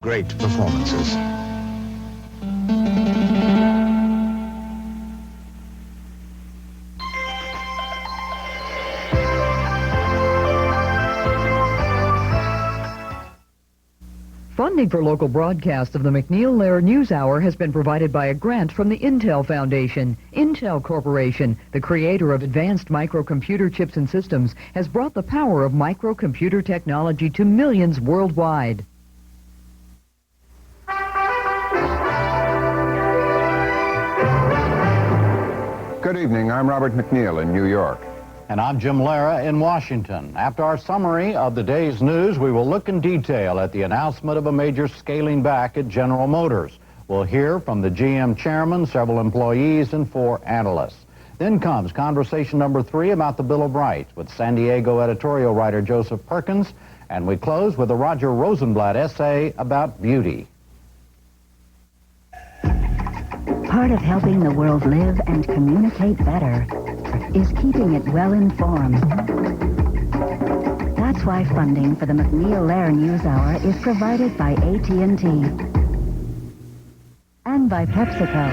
great performances. Funding for local broadcast of the MacNeil Lehrer NewsHour has been provided by a grant from the Intel Foundation. Intel Corporation, the creator of advanced microcomputer chips and systems, has brought the power of microcomputer technology to millions worldwide. Good evening. I'm Robert MacNeil in New York. And I'm Jim Lehrer in Washington. After our summary of the day's news, we will look in detail at the announcement of a major scaling back at General Motors. We'll hear from the GM chairman, several employees, and 4 analysts. Then comes conversation number 3 about the Bill of Rights with San Diego editorial writer Joseph Perkins. And we close with a Roger Rosenblatt essay about beauty. Part of helping the world live and communicate better is keeping it well informed. That's why funding for the MacNeil Lehrer NewsHour is provided by AT&T and by PepsiCo.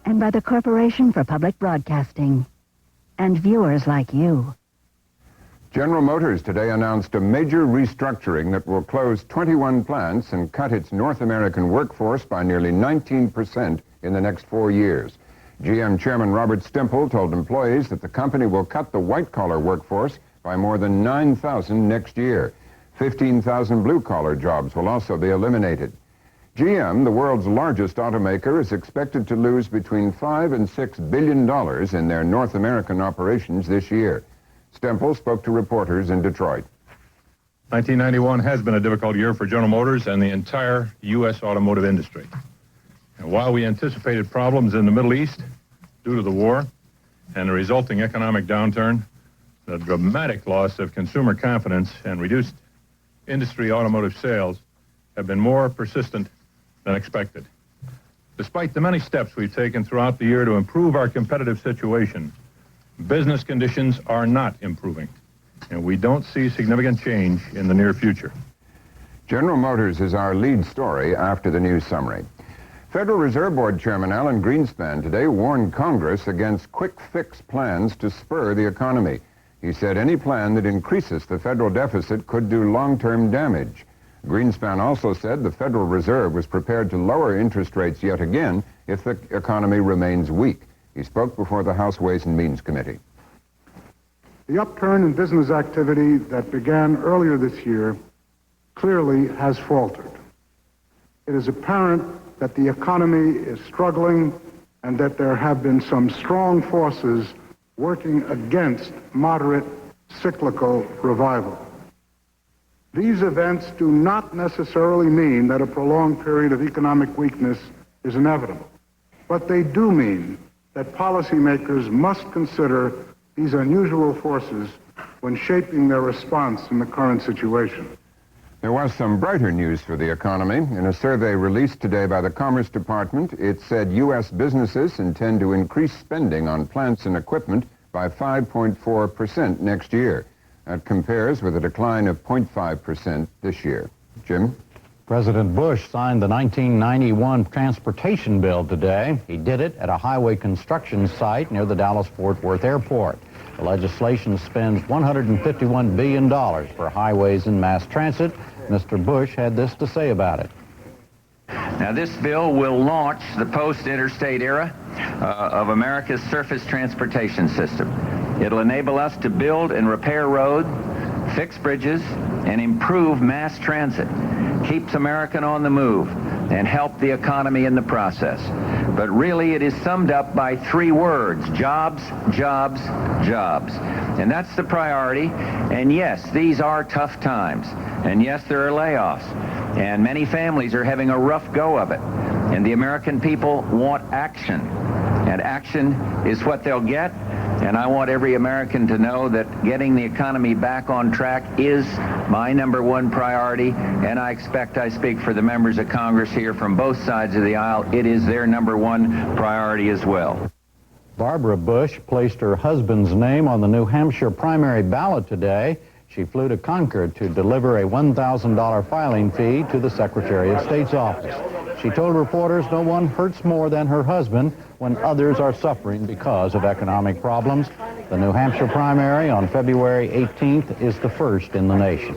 And by the Corporation for Public Broadcasting and viewers like you. General Motors today announced a major restructuring that will close 21 plants and cut its North American workforce by nearly 19% in the next 4 years. GM Chairman Robert Stemple told employees that the company will cut the white-collar workforce by more than 9,000 next year. 15,000 blue-collar jobs will also be eliminated. GM, the world's largest automaker, is expected to lose between $5 and $6 billion in their North American operations this year. Stemple spoke to reporters in Detroit. 1991 has been a difficult year for General Motors and the entire U.S. automotive industry. And while we anticipated problems in the Middle East due to the war and the resulting economic downturn, the dramatic loss of consumer confidence and reduced industry automotive sales have been more persistent than expected. Despite the many steps we've taken throughout the year to improve our competitive situation, business conditions are not improving, and we don't see significant change in the near future. General Motors is our lead story after the news summary. Federal Reserve Board Chairman Alan Greenspan today warned Congress against quick-fix plans to spur the economy. He said any plan that increases the federal deficit could do long-term damage. Greenspan also said the Federal Reserve was prepared to lower interest rates yet again if the economy remains weak. He spoke before the House Ways and Means Committee. The upturn in business activity that began earlier this year clearly has faltered. It is apparent that the economy is struggling and that there have been some strong forces working against moderate cyclical revival. These events do not necessarily mean that a prolonged period of economic weakness is inevitable, but they do mean that policymakers must consider these unusual forces when shaping their response in the current situation. There was some brighter news for the economy. In a survey released today by the Commerce Department, it said U.S. businesses intend to increase spending on plants and equipment by 5.4% next year. That compares with a decline of 0.5% this year. Jim? President Bush signed the 1991 transportation bill today. He did it at a highway construction site near the Dallas-Fort Worth Airport. The legislation spends $151 billion for highways and mass transit. Mr. Bush had this to say about it. Now, this bill will launch the post-interstate era of America's surface transportation system. It'll enable us to build and repair roads, fix bridges, and improve mass transit. Keeps America on the move and help the economy in the process. But really, it is summed up by 3 words: jobs, jobs, jobs. And that's the priority. And yes, these are tough times. And yes, there are layoffs. And many families are having a rough go of it. And the American people want action. And action is what they'll get. And I want every American to know that getting the economy back on track is my #1 priority, and I expect I speak for the members of Congress here from both sides of the aisle. It is their #1 priority as well. Barbara Bush placed her husband's name on the New Hampshire primary ballot today. She flew to Concord to deliver a $1,000 filing fee to the Secretary of State's office. She told reporters no one hurts more than her husband when others are suffering because of economic problems. The New Hampshire primary on February 18th is the first in the nation.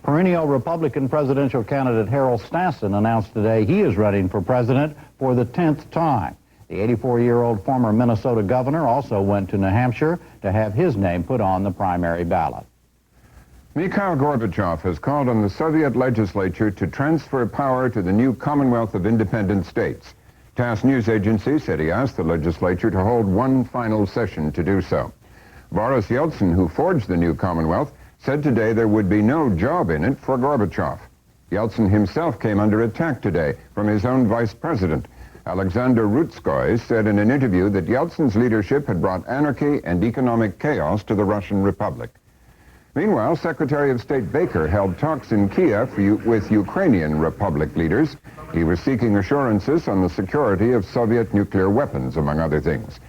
Perennial Republican presidential candidate Harold Stassen announced today he is running for president for the 10th time. The 84-year-old former Minnesota governor also went to New Hampshire to have his name put on the primary ballot. Mikhail Gorbachev has called on the Soviet legislature to transfer power to the new Commonwealth of Independent States. TASS news agency said he asked the legislature to hold one final session to do so. Boris Yeltsin, who forged the new Commonwealth, said today there would be no job in it for Gorbachev. Yeltsin himself came under attack today from his own vice president. Alexander Rutskoy said in an interview that Yeltsin's leadership had brought anarchy and economic chaos to the Russian Republic. Meanwhile, Secretary of State Baker held talks in Kiev with Ukrainian Republic leaders. He was seeking assurances on the security of Soviet nuclear weapons, among other things.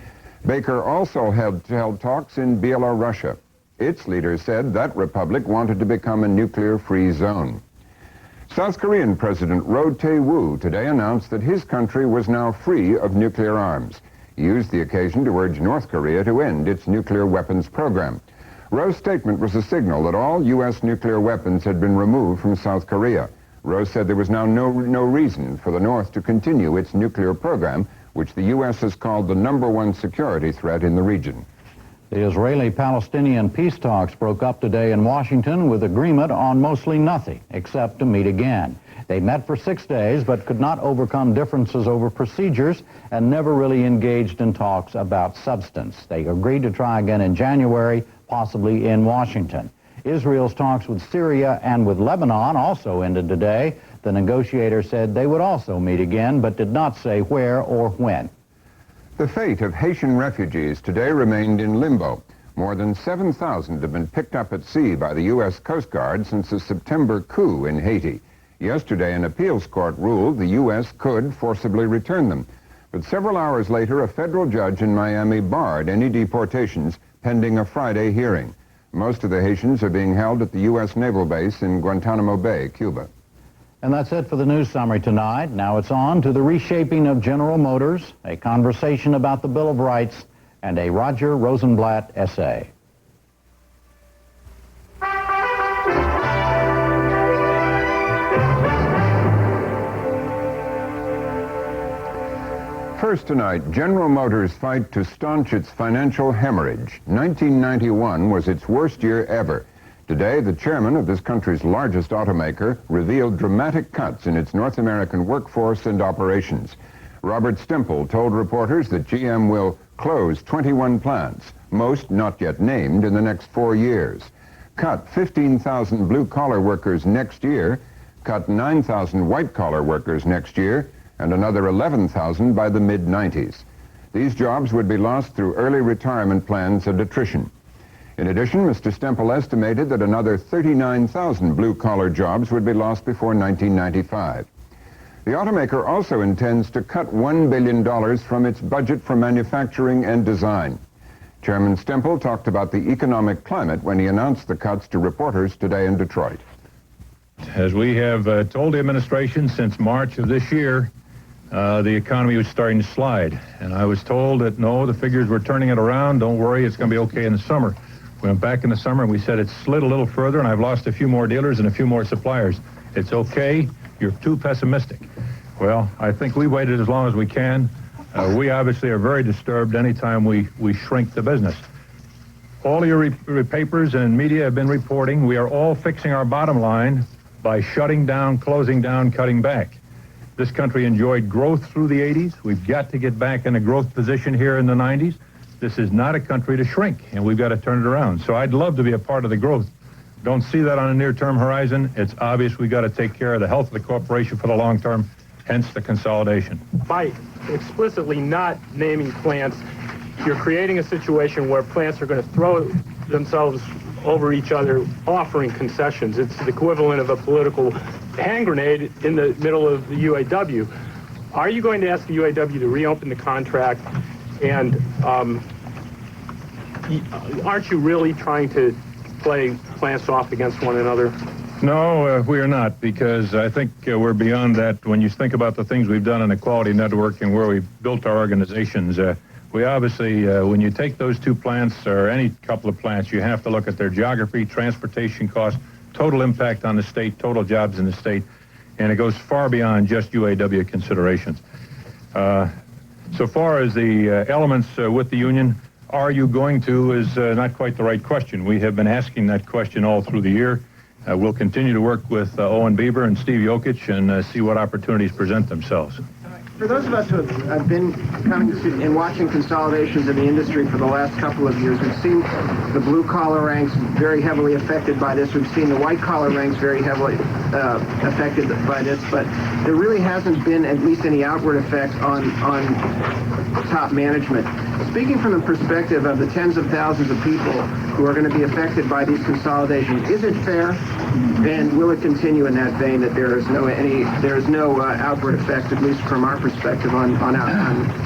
Baker also held talks in Belarus. Its leaders said that republic wanted to become a nuclear-free zone. South Korean President Roh Tae-woo today announced that his country was now free of nuclear arms. He used the occasion to urge North Korea to end its nuclear weapons program. Roh's statement was a signal that all U.S. nuclear weapons had been removed from South Korea. Roh said there was now no reason for the North to continue its nuclear program, which the U.S. has called the #1 security threat in the region. The Israeli-Palestinian peace talks broke up today in Washington with agreement on mostly nothing except to meet again. They met for 6 days but could not overcome differences over procedures and never really engaged in talks about substance. They agreed to try again in January, possibly in Washington. Israel's talks with Syria and with Lebanon also ended today. The negotiator said they would also meet again, but did not say where or when. The fate of Haitian refugees today remained in limbo. More than 7,000 have been picked up at sea by the U.S. Coast Guard since the September coup in Haiti. Yesterday, an appeals court ruled the U.S. could forcibly return them. But several hours later, a federal judge in Miami barred any deportations pending a Friday hearing. Most of the Haitians are being held at the U.S. Naval Base in Guantanamo Bay, Cuba. And that's it for the news summary tonight. Now it's on to the reshaping of General Motors, a conversation about the Bill of Rights, and a Roger Rosenblatt essay. First tonight, General Motors' fight to staunch its financial hemorrhage. 1991 was its worst year ever. Today, the chairman of this country's largest automaker revealed dramatic cuts in its North American workforce and operations. Robert Stemple told reporters that GM will close 21 plants, most not yet named, in the next 4 years. Cut 15,000 blue-collar workers next year, cut 9,000 white-collar workers next year, and another 11,000 by the mid-90s. These jobs would be lost through early retirement plans and attrition. In addition, Mr. Stemple estimated that another 39,000 blue-collar jobs would be lost before 1995. The automaker also intends to cut $1 billion from its budget for manufacturing and design. Chairman Stemple talked about the economic climate when he announced the cuts to reporters today in Detroit. As we have told the administration since March of this year, the economy was starting to slide. And I was told that, no, the figures were turning it around. Don't worry, it's going to be okay in the summer. We went back in the summer and we said it's slid a little further, and I've lost a few more dealers and a few more suppliers. It's okay. You're too pessimistic. Well, I think we waited as long as we can. We obviously are very disturbed anytime we shrink the business. All your papers and media have been reporting we are all fixing our bottom line by shutting down, closing down, cutting back. This country enjoyed growth through the 80s. We've got to get back in a growth position here in the 90s. This is not a country to shrink, and we've got to turn it around. So I'd love to be a part of the growth. Don't see that on a near-term horizon. It's obvious we've got to take care of the health of the corporation for the long term, hence the consolidation. By explicitly not naming plants, you're creating a situation where plants are going to throw themselves over each other, offering concessions. It's the equivalent of a political hand grenade in the middle of the UAW. Are you going to ask the UAW to reopen the contract And aren't you really trying to play plants off against one another? No, we are not, because I think we're beyond that. When you think about the things we've done in the quality network and where we've built our organizations, we obviously, when you take those two plants or any couple of plants, you have to look at their geography, transportation costs, total impact on the state, total jobs in the state, and it goes far beyond just UAW considerations. So far as the elements with the union, are you going to, is not quite the right question. We have been asking that question all through the year. We'll continue to work with Owen Bieber and Steve Jokic and see what opportunities present themselves. For those of us who have been coming to and watching consolidations in the industry for the last couple of years, we've seen the blue-collar ranks very heavily affected by this. We've seen the white-collar ranks very heavily affected by this, but there really hasn't been at least any outward effect on top management. Speaking from the perspective of the tens of thousands of people who are going to be affected by these consolidations, is it fair, and will it continue in that vein, that there is no outward effect, at least from our perspective, on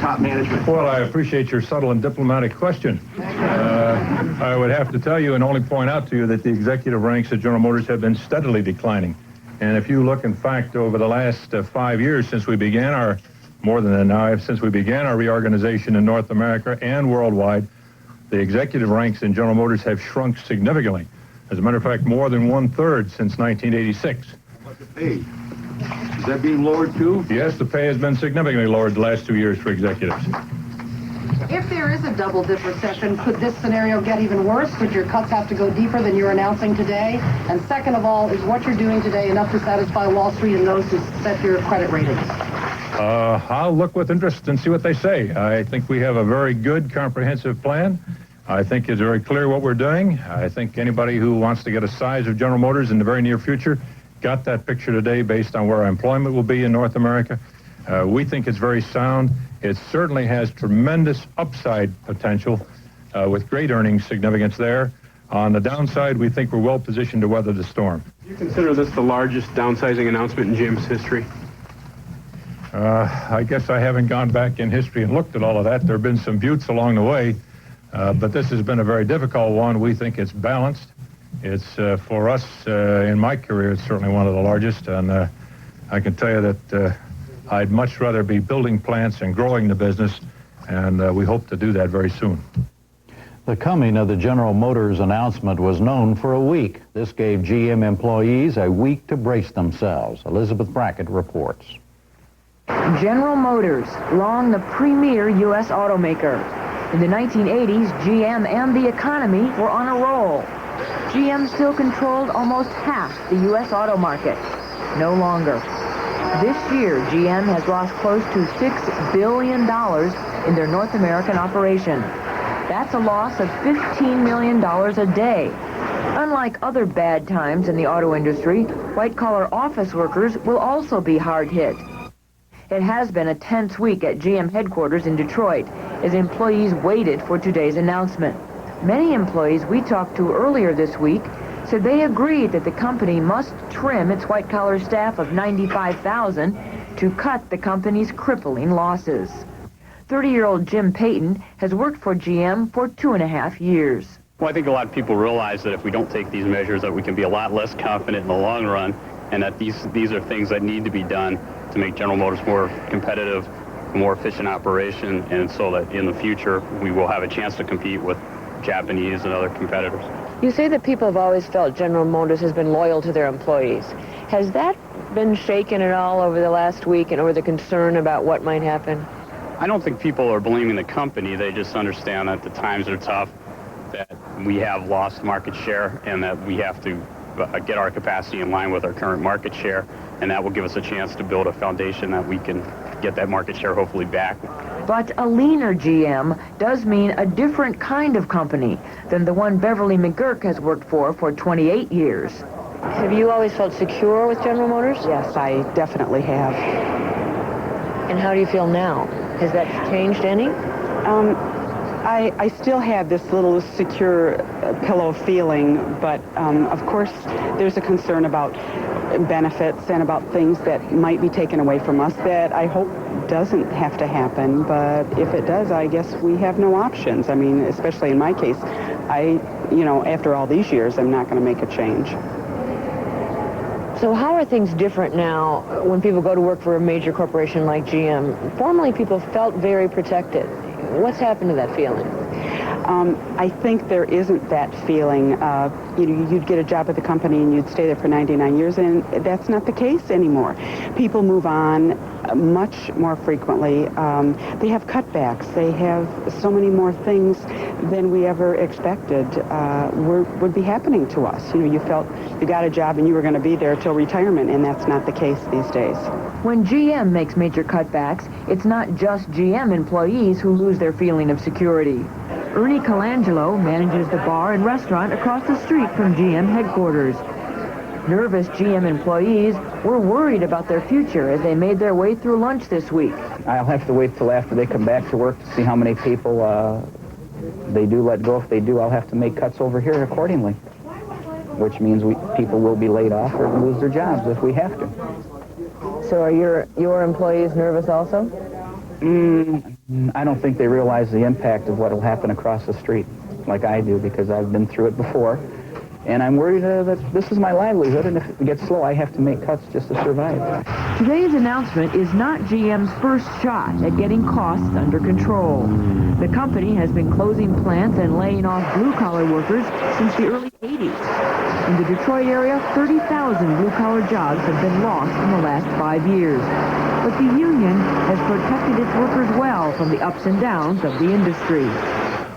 top management? Well, I appreciate your subtle and diplomatic question. I would have to tell you and only point out to you that the executive ranks at General Motors have been steadily declining. And if you look, in fact, over the last 5 years since we began our, more than that now, since we began our reorganization in North America and worldwide, the executive ranks in General Motors have shrunk significantly. As a matter of fact, more than 1/3 since 1986. What's the pay? Is that being lowered too? Yes, the pay has been significantly lowered the last 2 years for executives. If there is a double-dip recession, could this scenario get even worse? Could your cuts have to go deeper than you're announcing today? And second of all, is what you're doing today enough to satisfy Wall Street and those who set your credit ratings? I'll look with interest and see what they say. I think we have a very good, comprehensive plan. I think it's very clear what we're doing. I think anybody who wants to get a size of General Motors in the very near future got that picture today based on where our employment will be in North America. We think it's very sound. It certainly has tremendous upside potential with great earnings significance there. On the downside, we think we're well positioned to weather the storm. Do you consider this the largest downsizing announcement in GM's history? I guess I haven't gone back in history and looked at all of that. There have been some buttes along the way, but this has been a very difficult one. We think it's balanced. It's, for us, in my career, it's certainly one of the largest, and I can tell you that I'd much rather be building plants and growing the business, and we hope to do that very soon. The coming of the General Motors announcement was known for a week. This gave GM employees a week to brace themselves. Elizabeth Brackett reports. General Motors, long the premier U.S. automaker. In the 1980s, GM and the economy were on a roll. GM still controlled almost half the U.S. auto market. No longer. This year, GM has lost close to $6 billion in their North American operation. That's a loss of $15 million a day. Unlike other bad times in the auto industry, white-collar office workers will also be hard hit. It has been a tense week at GM headquarters in Detroit as employees waited for today's announcement. Many employees we talked to earlier this week said they agreed that the company must trim its white-collar staff of 95,000 to cut the company's crippling losses. 30-year-old Jim Payton has worked for GM for 2.5 years. Well, I think a lot of people realize that if we don't take these measures, that we can be a lot less confident in the long run, and that these are things that need to be done to make General Motors more competitive, more efficient operation, and so that in the future we will have a chance to compete with Japanese and other competitors. You say that people have always felt General Motors has been loyal to their employees. Has that been shaken at all over the last week and over the concern about what might happen? I don't think people are blaming the company. They just understand that the times are tough, that we have lost market share, and that we have to get our capacity in line with our current market share, and that will give us a chance to build a foundation that we can get that market share hopefully back. But a leaner GM does mean a different kind of company than the one Beverly McGurk has worked for 28 years. Have you always felt secure with General Motors? Yes, I definitely have. And how do you feel now? Has that changed any? I still have this little secure pillow feeling, but of course there's a concern about benefits and about things that might be taken away from us that I hope doesn't have to happen. But if it does, I guess we have no options. I mean, especially in my case, after all these years, I'm not going to make a change. So how are things different now when people go to work for a major corporation like GM? Formerly, people felt very protected. What's happened to that feeling? I think there isn't that feeling. You'd get a job at the company and you'd stay there for 99 years, and that's not the case anymore. People move on much more frequently. They have cutbacks. They have so many more things than we ever expected would be happening to us. You felt you got a job and you were going to be there till retirement, and that's not the case these days. When GM makes major cutbacks, it's not just GM employees who lose their feeling of security. Ernie Colangelo manages the bar and restaurant across the street from GM headquarters. Nervous GM employees were worried about their future as they made their way through lunch this week. I'll have to wait till after they come back to work to see how many people they do let go. If they do, I'll have to make cuts over here accordingly, which means people will be laid off or lose their jobs if we have to. So are your employees nervous also? I don't think they realize the impact of what will happen across the street like I do, because I've been through it before. And I'm worried that this is my livelihood, and if it gets slow, I have to make cuts just to survive. Today's announcement is not GM's first shot at getting costs under control. The company has been closing plants and laying off blue-collar workers since the early 80s. In the Detroit area, 30,000 blue-collar jobs have been lost in the last 5 years. But the union has protected its workers well from the ups and downs of the industry.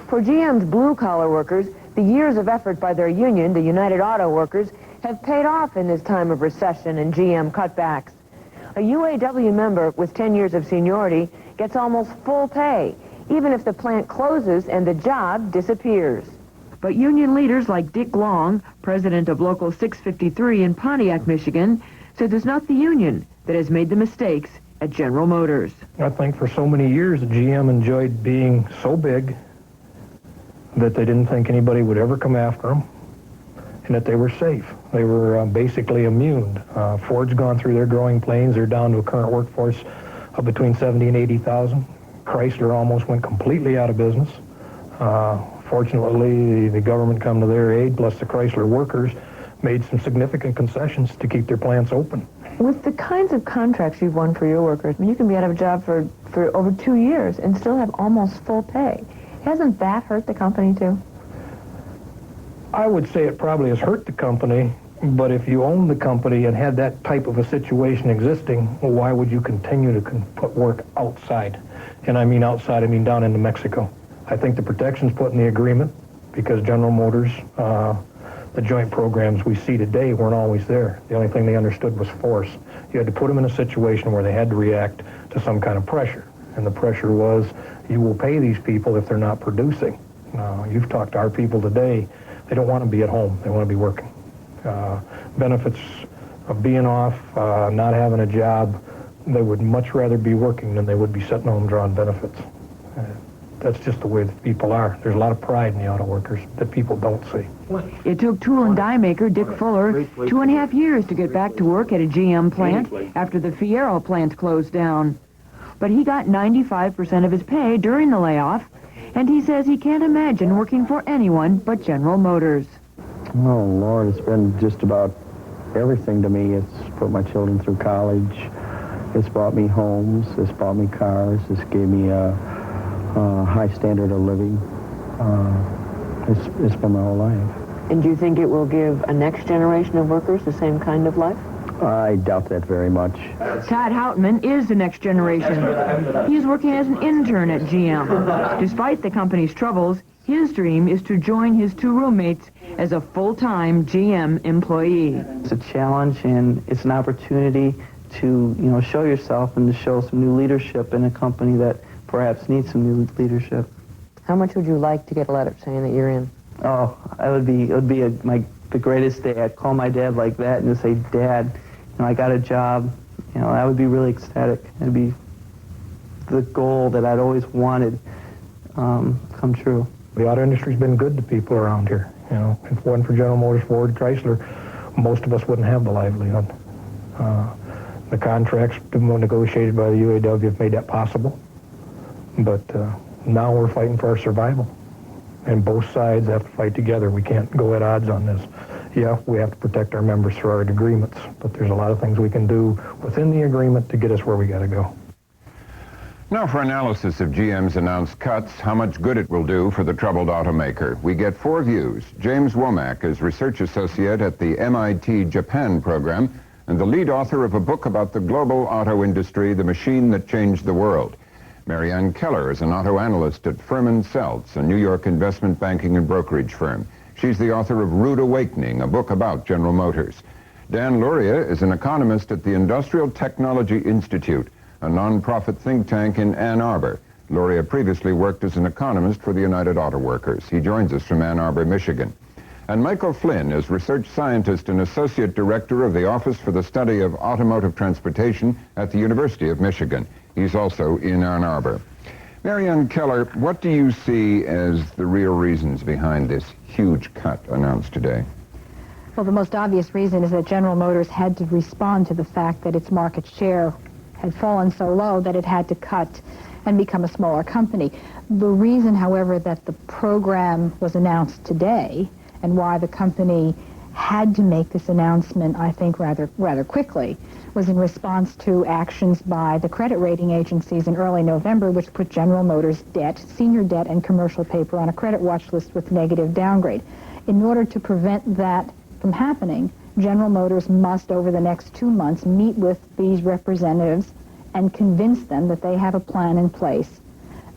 For GM's blue-collar workers, the years of effort by their union, the United Auto Workers, have paid off in this time of recession and GM cutbacks. A UAW member with 10 years of seniority gets almost full pay, even if the plant closes and the job disappears. But union leaders like Dick Long, president of Local 653 in Pontiac, Michigan, says it's not the union that has made the mistakes at General Motors. I think for so many years, GM enjoyed being so big that they didn't think anybody would ever come after them, and that they were safe. They were basically immune. Ford's gone through their growing pains. They're down to a current workforce of between 70 and 80,000. Chrysler almost went completely out of business. Fortunately, the government come to their aid, plus the Chrysler workers made some significant concessions to keep their plants open. With the kinds of contracts you've won for your workers, I mean, you can be out of a job for over 2 years and still have almost full pay. Hasn't that hurt the company, too? I would say it probably has hurt the company, but if you own the company and had that type of a situation existing, well, why would you continue to put work outside? And I mean outside, I mean down into Mexico. I think the protections put in the agreement, because General Motors, the joint programs we see today weren't always there. The only thing they understood was force. You had to put them in a situation where they had to react to some kind of pressure. And the pressure was, you will pay these people if they're not producing. You've talked to our people today. They don't want to be at home. They want to be working. Benefits of being off, not having a job, they would much rather be working than they would be sitting home drawing benefits. That's just the way that people are. There's a lot of pride in the auto workers that people don't see. It took tool and die maker Dick Fuller 2.5 years to get back to work at a GM plant after the Fierro plant closed down. But he got 95% of his pay during the layoff, and he says he can't imagine working for anyone but General Motors. Oh, Lord, it's been just about everything to me. It's put my children through college. It's bought me homes. It's bought me cars. It's gave me a high standard of living. It's been my whole life. And do you think it will give a next generation of workers the same kind of life? I doubt that very much. Todd Houtman is the next generation. He's working as an intern at GM. Despite the company's troubles, his dream is to join his 2 roommates as a full-time GM employee. It's a challenge, and it's an opportunity to, show yourself and to show some new leadership in a company that perhaps needs some new leadership. How much would you like to get a letter saying that you're in? Oh, it would be the greatest day. I'd call my dad like that and just say, Dad, I got a job. That would be really ecstatic. It'd be the goal that I'd always wanted come true. The auto industry's been good to people around here. If it wasn't for General Motors, Ford, Chrysler, most of us wouldn't have the livelihood. The contracts negotiated by the UAW have made that possible. But now we're fighting for our survival. And both sides have to fight together. We can't go at odds on this. Yeah, we have to protect our members through our agreements, but there's a lot of things we can do within the agreement to get us where we got to go. Now for analysis of GM's announced cuts, how much good it will do for the troubled automaker. We get 4 views. James Womack is research associate at the MIT Japan program and the lead author of a book about the global auto industry, The Machine That Changed the World. Marianne Keller is an auto analyst at Furman Seltz, a New York investment banking and brokerage firm. She's the author of Rude Awakening, a book about General Motors. Dan Luria is an economist at the Industrial Technology Institute, a nonprofit think tank in Ann Arbor. Luria previously worked as an economist for the United Auto Workers. He joins us from Ann Arbor, Michigan. And Michael Flynn is research scientist and associate director of the Office for the Study of Automotive Transportation at the University of Michigan. He's also in Ann Arbor. Marianne Keller, what do you see as the real reasons behind this huge cut announced today? Well, the most obvious reason is that General Motors had to respond to the fact that its market share had fallen so low that it had to cut and become a smaller company. The reason, however, that the program was announced today and why the company had to make this announcement, I think, rather quickly, was in response to actions by the credit rating agencies in early November, which put General Motors debt, senior debt, and commercial paper on a credit watch list with negative downgrade. In order to prevent that from happening, General Motors must, over the next 2 months, meet with these representatives and convince them that they have a plan in place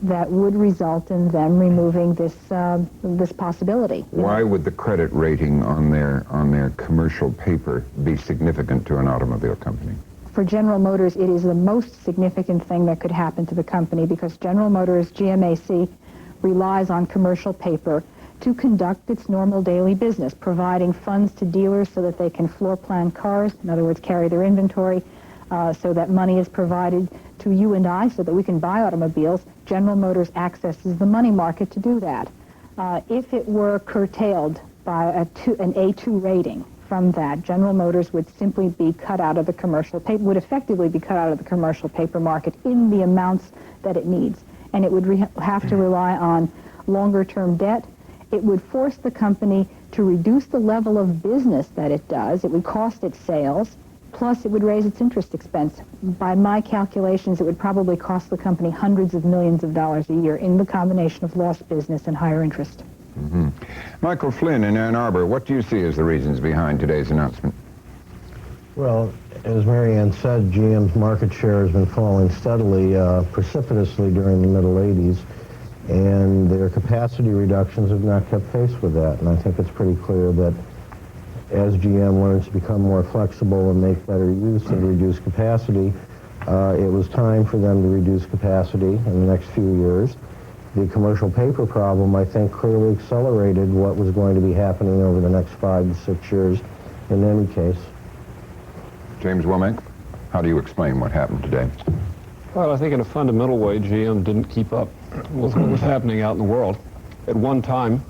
that would result in them removing this possibility. Why would the credit rating on their commercial paper be significant to an automobile company? For General Motors, it is the most significant thing that could happen to the company because General Motors, GMAC, relies on commercial paper to conduct its normal daily business, providing funds to dealers so that they can floor plan cars, in other words, carry their inventory, so that money is provided to you and I so that we can buy automobiles. General Motors accesses the money market to do that. If it were curtailed by an A2 rating from that, General Motors would simply be cut out of the commercial paper, would effectively be cut out of the commercial paper market in the amounts that it needs. And it would have to rely on longer-term debt. It would force the company to reduce the level of business that it does. It would cost its sales. Plus, it would raise its interest expense. By my calculations, it would probably cost the company hundreds of millions of dollars a year in the combination of lost business and higher interest. Mm-hmm. Michael Flynn in Ann Arbor, what do you see as the reasons behind today's announcement? Well, as Marianne said, GM's market share has been falling steadily, precipitously during the middle 80s, and their capacity reductions have not kept pace with that. And I think it's pretty clear that as GM learns to become more flexible and make better use of reduced capacity, it was time for them to reduce capacity in the next few years. The commercial paper problem, I think, clearly accelerated what was going to be happening over the next 5 to 6 years in any case. James Womack, how do you explain what happened today? Well, I think in a fundamental way, GM didn't keep up with what was happening out in the world. At one time,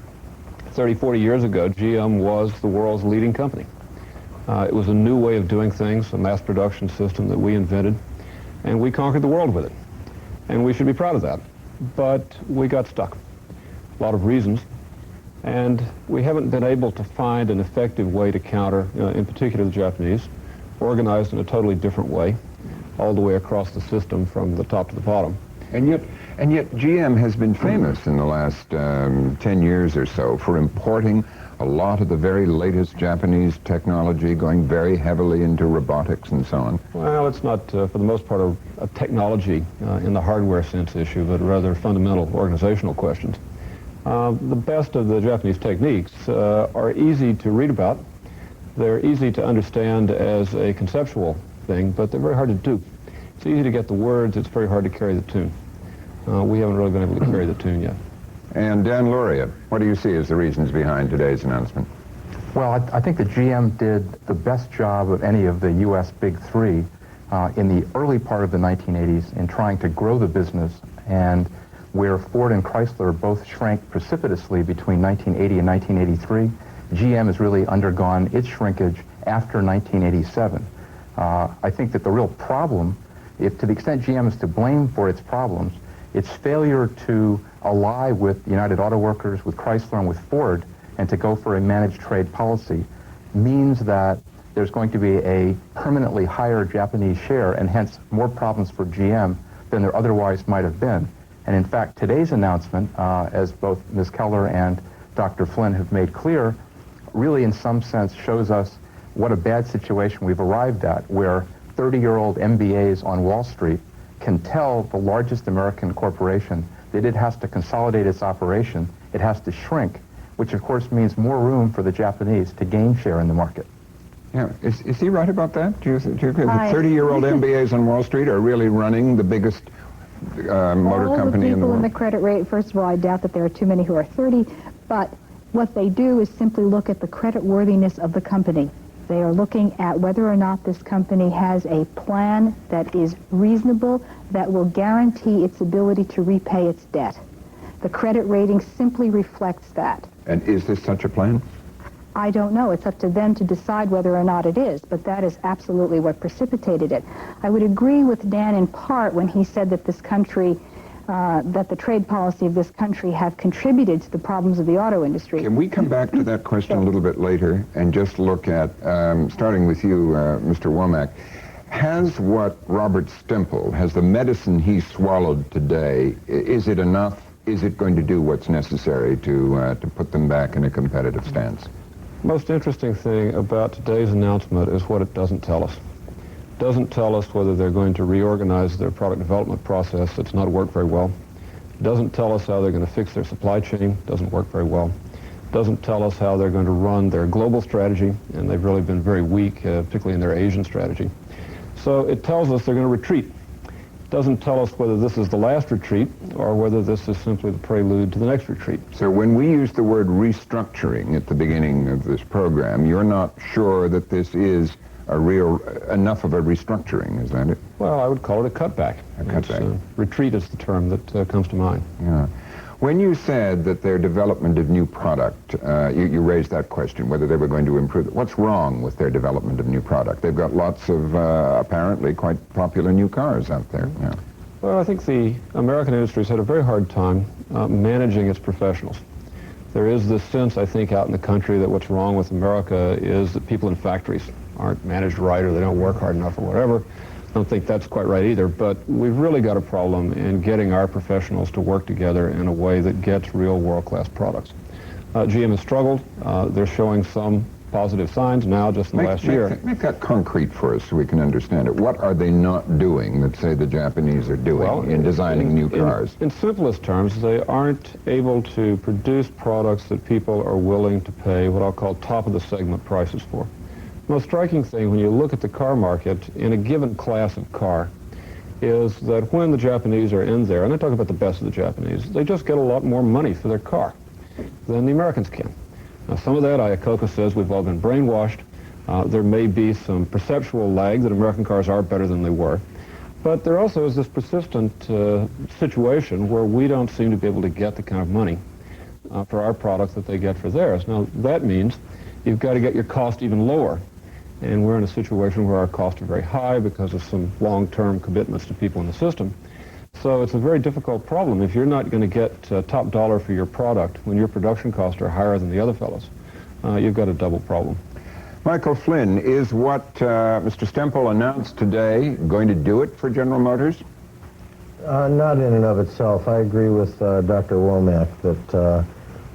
30, 40 years ago, GM was the world's leading company. It was a new way of doing things, a mass production system that we invented, and we conquered the world with it. And we should be proud of that. But we got stuck. A lot of reasons. And we haven't been able to find an effective way to counter, in particular the Japanese, organized in a totally different way, all the way across the system from the top to the bottom. And yet GM has been famous in the last 10 years or so for importing a lot of the very latest Japanese technology, going very heavily into robotics and so on. Well, it's not, for the most part, a technology in the hardware sense issue, but rather fundamental organizational questions. The best of the Japanese techniques are easy to read about. They're easy to understand as a conceptual thing, but they're very hard to do. It's easy to get the words, it's very hard to carry the tune. We haven't really been able to carry the tune yet. And Dan Luria, what do you see as the reasons behind today's announcement? Well, I think that GM did the best job of any of the U.S. Big Three in the early part of the 1980s in trying to grow the business, and where Ford and Chrysler both shrank precipitously between 1980 and 1983, GM has really undergone its shrinkage after 1987. I think that the real problem, if to the extent GM is to blame for its problems, its failure to ally with United Auto Workers, with Chrysler, and with Ford, and to go for a managed trade policy, means that there's going to be a permanently higher Japanese share, and hence more problems for GM than there otherwise might have been. And in fact, today's announcement, as both Ms. Keller and Dr. Flynn have made clear, really in some sense shows us what a bad situation we've arrived at, where 30-year-old MBAs on Wall Street can tell the largest American corporation that it has to consolidate its operation, it has to shrink, which of course means more room for the Japanese to gain share in the market. Yeah, is he right about that? Do you agree that 30-year-old MBAs on Wall Street are really running the biggest motor company in the world? All the people in the credit rate, first of all, I doubt that there are too many who are 30, but what they do is simply look at the credit worthiness of the company. They are looking at whether or not this company has a plan that is reasonable, that will guarantee its ability to repay its debt. The credit rating simply reflects that. And is this such a plan? I don't know. It's up to them to decide whether or not it is, but that is absolutely what precipitated it. I would agree with Dan in part when he said that this country, that the trade policy of this country have contributed to the problems of the auto industry. Can we come back to that question a little bit later and just look at, starting with you, Mr. Womack, has what Robert Stempel, has the medicine he swallowed today, is it enough? Is it going to do what's necessary to put them back in a competitive stance? Most interesting thing about today's announcement is what it doesn't tell us. It doesn't tell us whether they're going to reorganize their product development process that's not worked very well. It doesn't tell us how they're going to fix their supply chain, doesn't work very well. It doesn't tell us how they're going to run their global strategy, and they've really been very weak, particularly in their Asian strategy. So it tells us they're going to retreat. It doesn't tell us whether this is the last retreat or whether this is simply the prelude to the next retreat. So when we use the word restructuring at the beginning of this program, you're not sure that this is a real enough of a restructuring, is that it? Well, I would call it a cutback. A cutback. Retreat is the term that comes to mind. Yeah. When you said that their development of new product, you raised that question, whether they were going to improve it. What's wrong with their development of new product? They've got lots of apparently quite popular new cars out there. Yeah. Well, I think the American industry's had a very hard time managing its professionals. There is this sense, I think, out in the country that what's wrong with America is that people in factories aren't managed right, or they don't work hard enough, or whatever. I don't think that's quite right either, but we've really got a problem in getting our professionals to work together in a way that gets real world-class products. GM has struggled. They're showing some positive signs now just in the last year. Make that concrete for us so we can understand it. What are they not doing that, say, the Japanese are doing in designing new cars? In simplest terms, they aren't able to produce products that people are willing to pay what I'll call top-of-the-segment prices for. The most striking thing when you look at the car market in a given class of car is that when the Japanese are in there, and I'm talking about the best of the Japanese, they just get a lot more money for their car than the Americans can. Now, some of that, Iacocca says, we've all been brainwashed. There may be some perceptual lag that American cars are better than they were. But there also is this persistent situation where we don't seem to be able to get the kind of money for our products that they get for theirs. Now, that means you've got to get your cost even lower. And we're in a situation where our costs are very high because of some long-term commitments to people in the system. So it's a very difficult problem. If you're not going to get top dollar for your product when your production costs are higher than the other fellows, you've got a double problem. Michael Flynn, is what Mr. Stempel announced today going to do it for General Motors? Not in and of itself. I agree with Dr. Womack that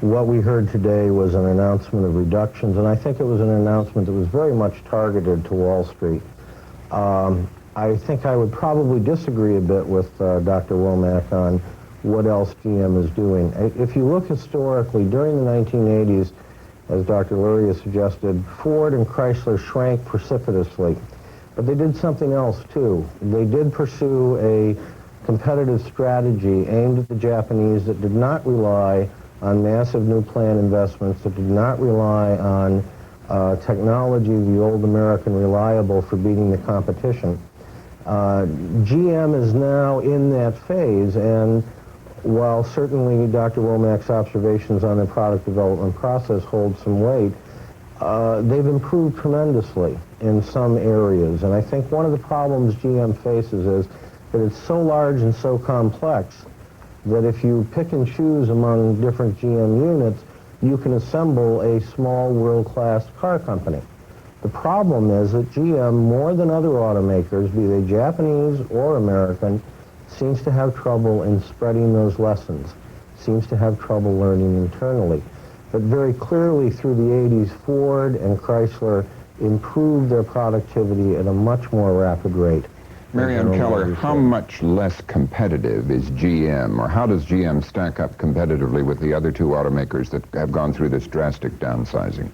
what we heard today was an announcement of reductions, and I think it was an announcement that was very much targeted to Wall Street. I think I would probably disagree a bit with Dr. Womack on what else GM is doing. If you look historically, during the 1980s, as Dr. Luria suggested, Ford and Chrysler shrank precipitously. But they did something else, too. They did pursue a competitive strategy aimed at the Japanese that did not rely on massive new plant investments, that did not rely on technology, the old American reliable for beating the competition. GM is now in that phase, and while certainly Dr. Womack's observations on the product development process hold some weight, they've improved tremendously in some areas. And I think one of the problems GM faces is that it's so large and so complex that if you pick and choose among different GM units, you can assemble a small world-class car company. The problem is that GM, more than other automakers, be they Japanese or American, seems to have trouble in spreading those lessons, seems to have trouble learning internally. But very clearly through the 80s, Ford and Chrysler improved their productivity at a much more rapid rate. Marianne Keller, how much less competitive is GM, or how does GM stack up competitively with the other two automakers that have gone through this drastic downsizing?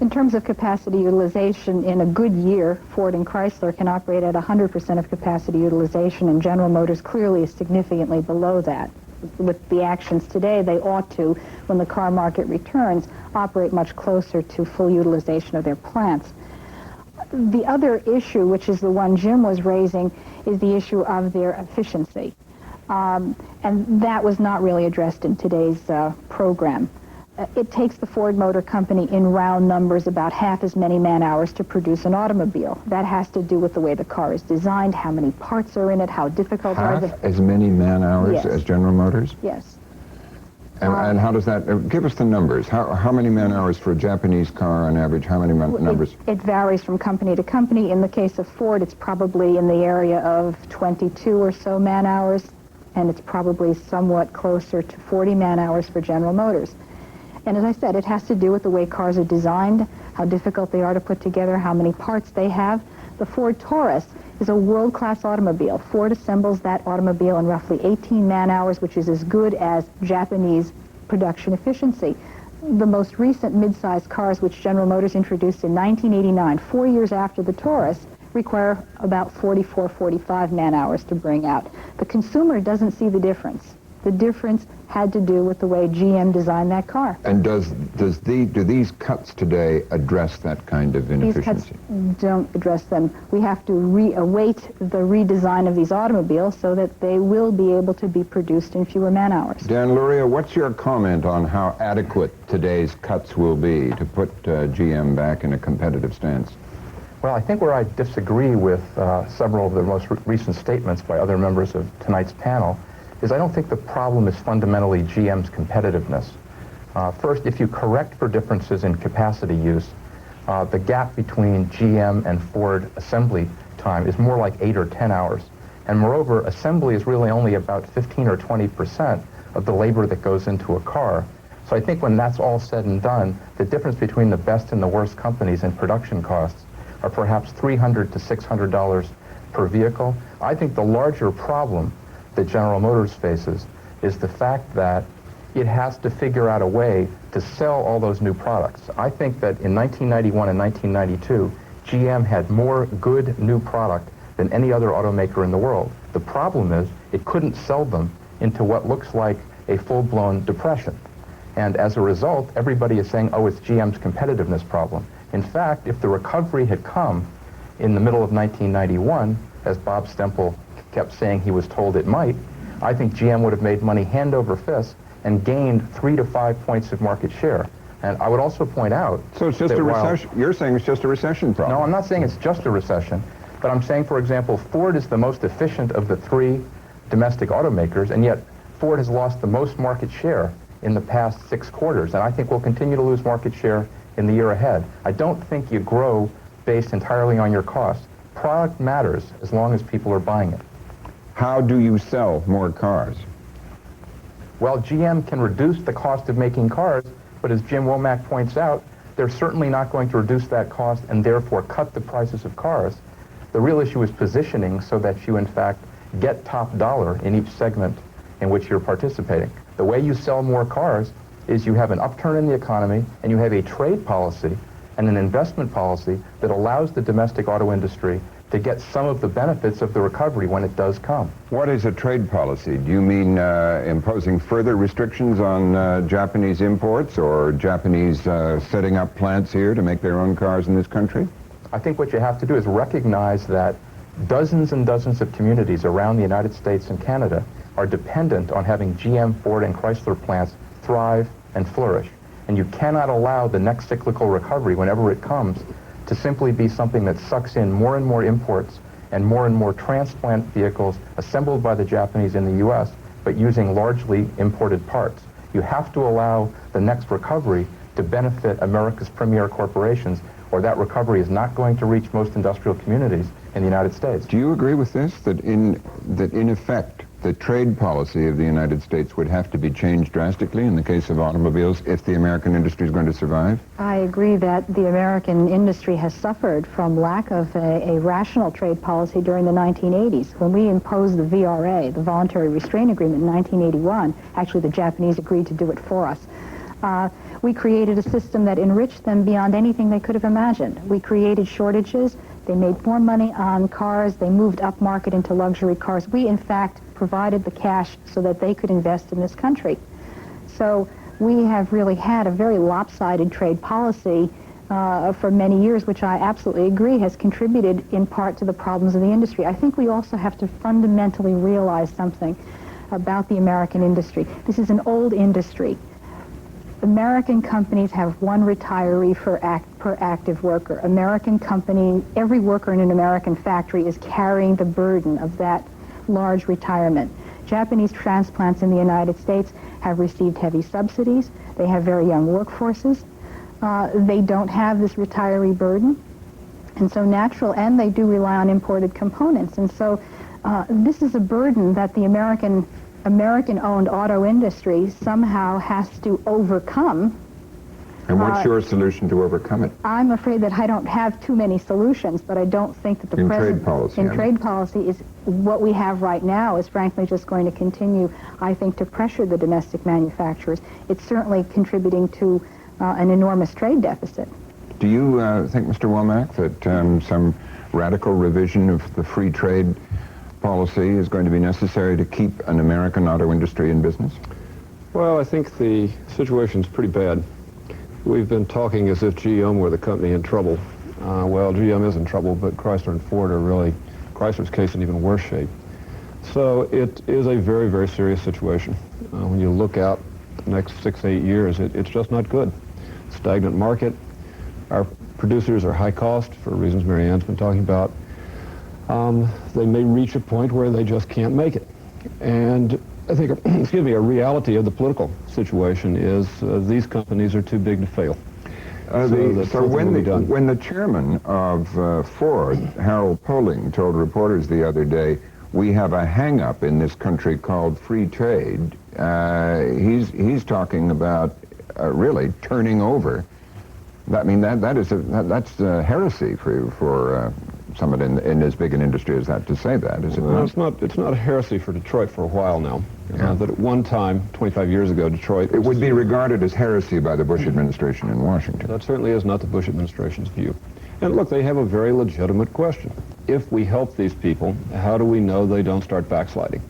In terms of capacity utilization, in a good year, Ford and Chrysler can operate at 100% of capacity utilization, and General Motors clearly is significantly below that. With the actions today, they ought to, when the car market returns, operate much closer to full utilization of their plants. The other issue, which is the one Jim was raising, is the issue of their efficiency. And that was not really addressed in today's program. It takes the Ford Motor Company, in round numbers, about half as many man-hours to produce an automobile. That has to do with the way the car is designed, how many parts are in it, how difficult are the... Half as many man-hours Yes. as General Motors? Yes. And how does that, give us the numbers. How many man-hours for a Japanese car on average? How many numbers? It varies from company to company. In the case of Ford, it's probably in the area of 22 or so man-hours, and it's probably somewhat closer to 40 man-hours for General Motors. And as I said, it has to do with the way cars are designed, how difficult they are to put together, how many parts they have. The Ford Taurus is a world-class automobile. Ford assembles that automobile in roughly 18 man-hours, which is as good as Japanese production efficiency. The most recent mid-size cars, which General Motors introduced in 1989, 4 years after the Taurus, require about 44, 45 man-hours to bring out. The consumer doesn't see the difference. The difference had to do with the way GM designed that car. And do these cuts today address that kind of inefficiency? These cuts don't address them. We have to await the redesign of these automobiles so that they will be able to be produced in fewer man-hours. Dan Luria, what's your comment on how adequate today's cuts will be to put GM back in a competitive stance? Well, I think where I disagree with several of the most recent statements by other members of tonight's panel is I don't think the problem is fundamentally GM's competitiveness. First, if you correct for differences in capacity use, the gap between GM and Ford assembly time is more like 8 or 10 hours. And moreover, assembly is really only about 15 or 20% of the labor that goes into a car. So I think when that's all said and done, the difference between the best and the worst companies in production costs are perhaps $300 to $600 per vehicle. I think the larger problem that General Motors faces is the fact that it has to figure out a way to sell all those new products. I think that in 1991 and 1992, GM had more good new product than any other automaker in the world. The problem is it couldn't sell them into what looks like a full-blown depression. And as a result, everybody is saying, oh, it's GM's competitiveness problem. In fact, if the recovery had come in the middle of 1991, as Bob Stempel kept saying he was told it might, I think GM would have made money hand over fist and gained 3 to 5 points of market share. And I would also point out... So it's just a recession? You're saying it's just a recession problem? No, I'm not saying it's just a recession, but I'm saying, for example, Ford is the most efficient of the 3 domestic automakers, and yet Ford has lost the most market share in the past 6 quarters, and I think we'll continue to lose market share in the year ahead. I don't think you grow based entirely on your costs. Product matters as long as people are buying it. How do you sell more cars? Well, GM can reduce the cost of making cars, but as Jim Womack points out, they're certainly not going to reduce that cost and therefore cut the prices of cars. The real issue is positioning so that you, in fact, get top dollar in each segment in which you're participating. The way you sell more cars is you have an upturn in the economy and you have a trade policy and an investment policy that allows the domestic auto industry to get some of the benefits of the recovery when it does come. What is a trade policy? Do you mean imposing further restrictions on Japanese imports or Japanese setting up plants here to make their own cars in this country? I think what you have to do is recognize that dozens and dozens of communities around the United States and Canada are dependent on having GM, Ford, and Chrysler plants thrive and flourish. And you cannot allow the next cyclical recovery, whenever it comes, to simply be something that sucks in more and more imports and more transplant vehicles assembled by the Japanese in the U.S., but using largely imported parts. You have to allow the next recovery to benefit America's premier corporations, or that recovery is not going to reach most industrial communities in the United States. Do you agree with this, that in effect, the trade policy of the United States would have to be changed drastically in the case of automobiles if the American industry is going to survive? I agree that the American industry has suffered from lack of a rational trade policy during the 1980s. When we imposed the VRA, the Voluntary Restraint Agreement, in 1981, actually the Japanese agreed to do it for us. We created a system that enriched them beyond anything they could have imagined. We created shortages. They made more money on cars. They moved upmarket into luxury cars. We, in fact, provided the cash so that they could invest in this country. So we have really had a very lopsided trade policy for many years, which I absolutely agree has contributed in part to the problems of the industry. I think we also have to fundamentally realize something about the American industry. This is an old industry. American companies have one retiree per active worker. American company, every worker in an American factory is carrying the burden of that large retirement. Japanese transplants in the United States have received heavy subsidies. They have very young workforces. They don't have this retiree burden. And so and they do rely on imported components. And so this is a burden that the American-owned auto industry somehow has to overcome. And what's your solution to overcome it? I'm afraid that I don't have too many solutions, but I don't think that the present... trade policy is what we have right now is frankly just going to continue, I think, to pressure the domestic manufacturers. It's certainly contributing to an enormous trade deficit. Do you think, Mr. Womack, that some radical revision of the free trade policy is going to be necessary to keep an American auto industry in business? Well, I think the situation's pretty bad. We've been talking as if GM were the company in trouble. Well, GM is in trouble, but Chrysler and Ford are really, Chrysler's case, in even worse shape. So it is a very, very serious situation. When you look out the next 6 to 8 years, it's just not good. Stagnant market. Our producers are high cost for reasons Mary Ann's been talking about. They may reach a point where they just can't make it. And I think, excuse me, a reality of the political situation is these companies are too big to fail. So when the chairman of Ford, Harold Poling, told reporters the other day, we have a hang-up in this country called free trade, he's talking about really turning over. I mean, that's heresy for someone in as big an industry as that to say that, is it not? It's not a heresy for Detroit for a while now. That at one time, 25 years ago, Detroit... It would be regarded as heresy by the Bush administration in Washington. That certainly is not the Bush administration's view. And look, they have a very legitimate question. If we help these people, how do we know they don't start backsliding?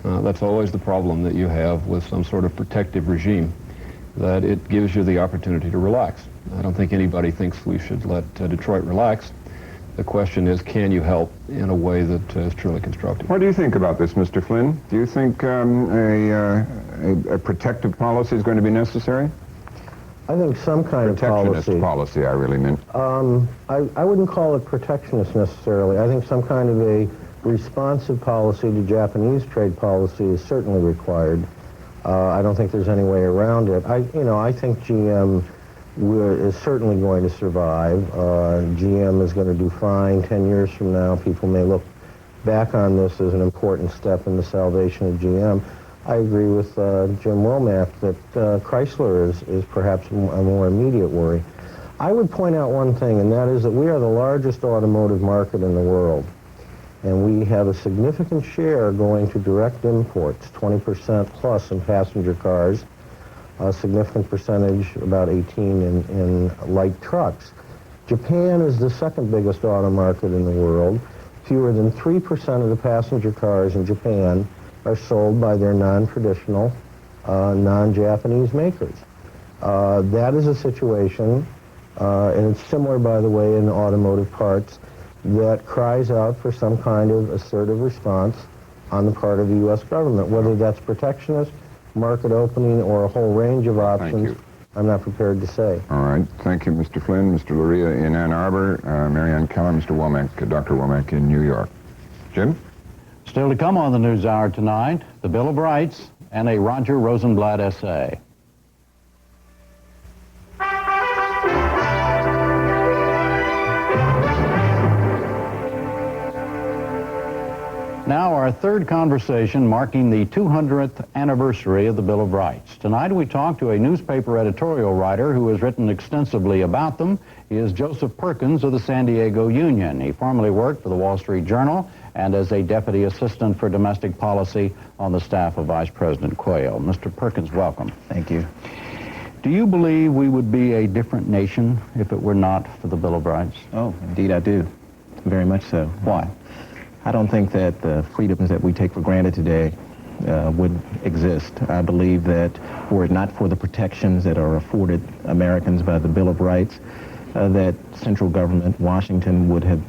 That's always the problem that you have with some sort of protective regime, that it gives you the opportunity to relax. I don't think anybody thinks we should let Detroit relax. The question is, can you help in a way that is truly constructive? What do you think about this, Mr. Flynn? Do you think a protective policy is going to be necessary? I think some kind of policy, I really meant. I wouldn't call it protectionist necessarily. I think some kind of a responsive policy to Japanese trade policy is certainly required. I don't think there's any way around it. I think GM is certainly going to survive. GM is going to do fine 10 years from now. People may look back on this as an important step in the salvation of GM. I agree with Jim Womack that Chrysler is perhaps a more immediate worry. I would point out one thing, and that is that we are the largest automotive market in the world. And we have a significant share going to direct imports, 20% plus in passenger cars, a significant percentage, about 18 in light trucks. Japan is the second biggest auto market in the world. Fewer than 3% of the passenger cars in Japan are sold by their non-traditional, non-Japanese makers. That is a situation, and it's similar, by the way, in automotive parts, that cries out for some kind of assertive response on the part of the U.S. government, whether that's protectionist, market opening, or a whole range of options. I'm not prepared to say. All right. Thank you, Mr. Flynn, Mr. Luria in Ann Arbor, Marianne Keller, Mr. Womack, Dr. Womack in New York. Jim? Still to come on the NewsHour tonight, the Bill of Rights and a Roger Rosenblatt essay. Now our third conversation marking the 200th anniversary of the Bill of Rights. Tonight we talk to a newspaper editorial writer who has written extensively about them. He is Joseph Perkins of the San Diego Union. He formerly worked for the Wall Street Journal and as a deputy assistant for domestic policy on the staff of Vice President Quayle. Mr. Perkins, welcome. Thank you. Do you believe we would be a different nation if it were not for the Bill of Rights? Oh, indeed I do. Very much so. Why? I don't think that the freedoms that we take for granted today would exist. I believe that were it not for the protections that are afforded Americans by the Bill of Rights, that central government, Washington, would have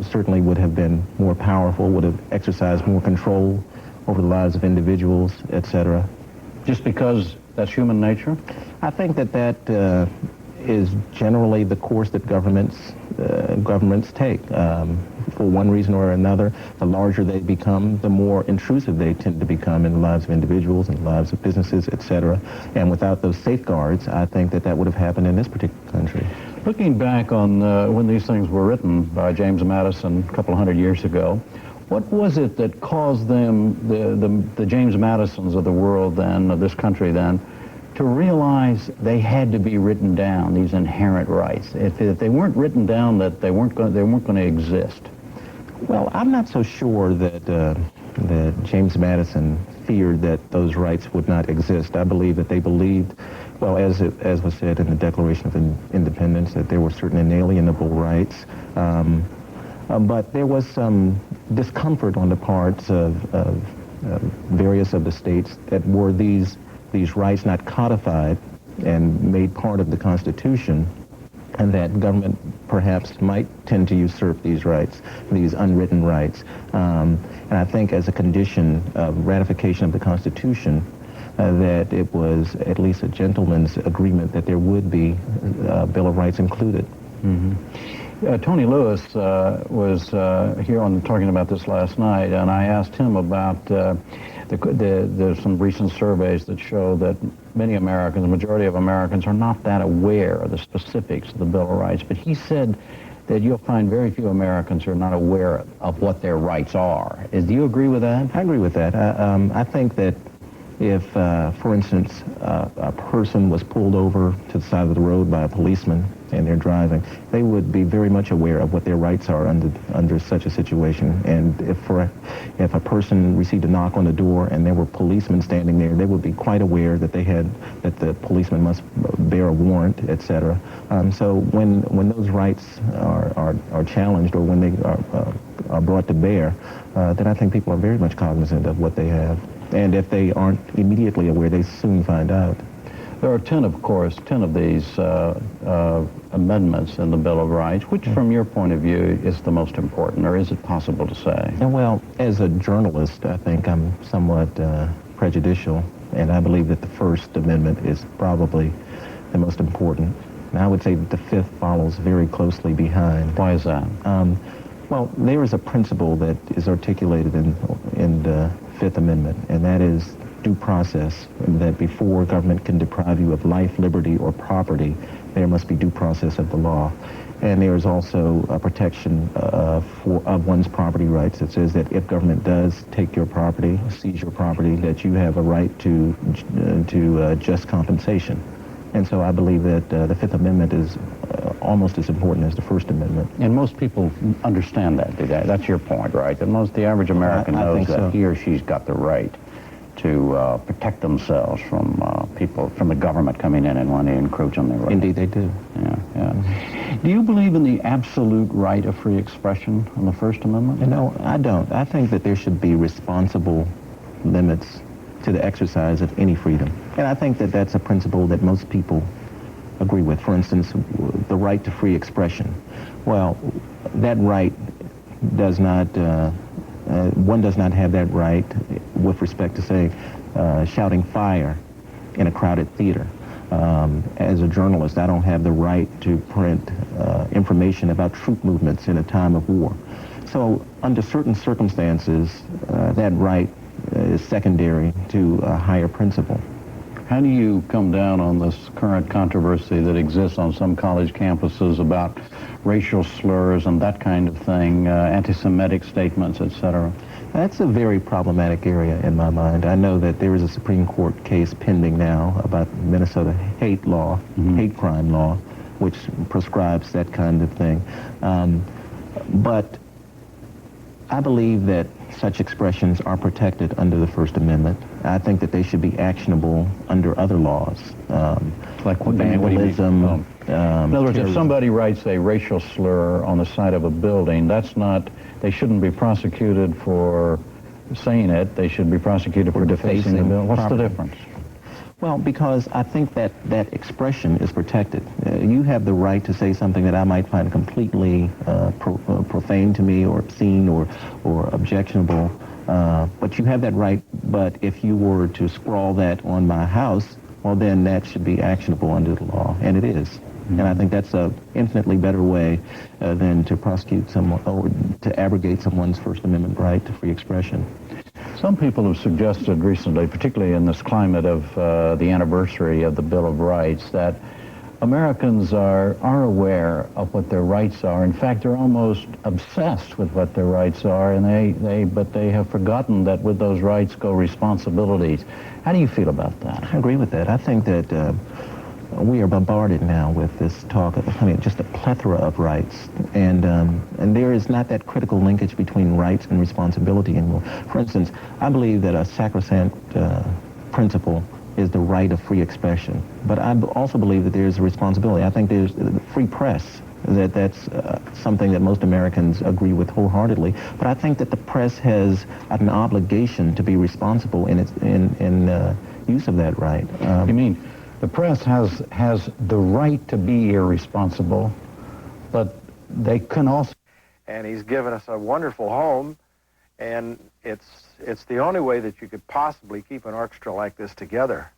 certainly would have been more powerful, would have exercised more control over the lives of individuals, etc. Just because that's human nature? I think that that is generally the course that governments take. For one reason or another, the larger they become, the more intrusive they tend to become in the lives of individuals and the lives of businesses, etc. And without those safeguards, I think that that would have happened in this particular country. Looking back on when these things were written by James Madison a couple of hundred years ago, what was it that caused them, the James Madisons of the world then, of this country then, to realize they had to be written down, these inherent rights? If they weren't written down, that they weren't going to exist. Well, I'm not so sure that James Madison feared that those rights would not exist. I believe that they believed, well, as was said in the Declaration of Independence, that there were certain inalienable rights. But there was some discomfort on the parts of various of the states that were these rights not codified and made part of the Constitution, and that government perhaps might tend to usurp these rights, these unwritten rights. And I think as a condition of ratification of the Constitution, that it was at least a gentleman's agreement that there would be a Bill of Rights included. Mm-hmm. Tony Lewis was here on talking about this last night, and I asked him about there's some recent surveys that show that many Americans, the majority of Americans, are not that aware of the specifics of the Bill of Rights. But he said that you'll find very few Americans who are not aware of what their rights are. Do you agree with that? I agree with that. I think that if, for instance, a person was pulled over to the side of the road by a policeman and they're driving, they would be very much aware of what their rights are under such a situation. And if a person received a knock on the door and there were policemen standing there, they would be quite aware that that the policeman must bear a warrant, etc. So when those rights are challenged, or when they are brought to bear, then I think people are very much cognizant of what they have. And if they aren't immediately aware, they soon find out. There are 10 of these amendments in the Bill of Rights. Which, from your point of view, is the most important, or is it possible to say? Well, as a journalist, I think I'm somewhat prejudicial, and I believe that the First Amendment is probably the most important. And I would say that the Fifth follows very closely behind. Why is that? Well, there is a principle that is articulated in the Fifth Amendment, and that is due process, that before government can deprive you of life, liberty, or property, there must be due process of the law. And there is also a protection of one's property rights that says that if government does take your property, seize your property, that you have a right to just compensation. And so I believe that the Fifth Amendment is almost as important as the First Amendment. And most people understand that, do they? That's your point, right? That the average American knows that he or she's got the right to protect themselves from from the government coming in and wanting to encroach on their rights. Indeed, they do. Yeah. Mm-hmm. Do you believe in the absolute right of free expression in the First Amendment? No, I don't. I think that there should be responsible limits to the exercise of any freedom. And I think that that's a principle that most people agree with. For instance, the right to free expression. Well, that right does not, one does not have that right with respect to, say, shouting fire in a crowded theater. As a journalist, I don't have the right to print information about troop movements in a time of war. So under certain circumstances, that right is secondary to a higher principle. How do you come down on this current controversy that exists on some college campuses about racial slurs and that kind of thing, anti-Semitic statements, etc.? That's a very problematic area in my mind. I know that there is a Supreme Court case pending now about Minnesota hate law, hate crime law, which prescribes that kind of thing. But I believe that such expressions are protected under the First Amendment. I think that they should be actionable under other laws. Like what, vandalism. In other words, if somebody writes a racial slur on the side of a building, that's not, they shouldn't be prosecuted for saying it. They should be prosecuted for defacing the building. What's the difference? Well, because I think that that expression is protected. You have the right to say something that I might find completely profane to me or obscene or objectionable, but you have that right. But if you were to scrawl that on my house, well, then that should be actionable under the law, and it is. And I think that's an infinitely better way than to prosecute someone or to abrogate someone's First Amendment right to free expression. Some people have suggested recently, particularly in this climate of the anniversary of the Bill of Rights, that Americans are aware of what their rights are. In fact, they're almost obsessed with what their rights are, and but they have forgotten that with those rights go responsibilities. How do you feel about that? I agree with that. I think that we are bombarded now with this talk of, just a plethora of rights, and there is not that critical linkage between rights and responsibility anymore. For instance, I believe that a sacrosanct principle is the right of free expression, but I also believe that there's a responsibility. I think there's the free press. That's something that most Americans agree with wholeheartedly. But I think that the press has an obligation to be responsible in its use of that right. You mean the press has the right to be irresponsible, but they can also. And he's given us a wonderful home, and it's the only way that you could possibly keep an orchestra like this together.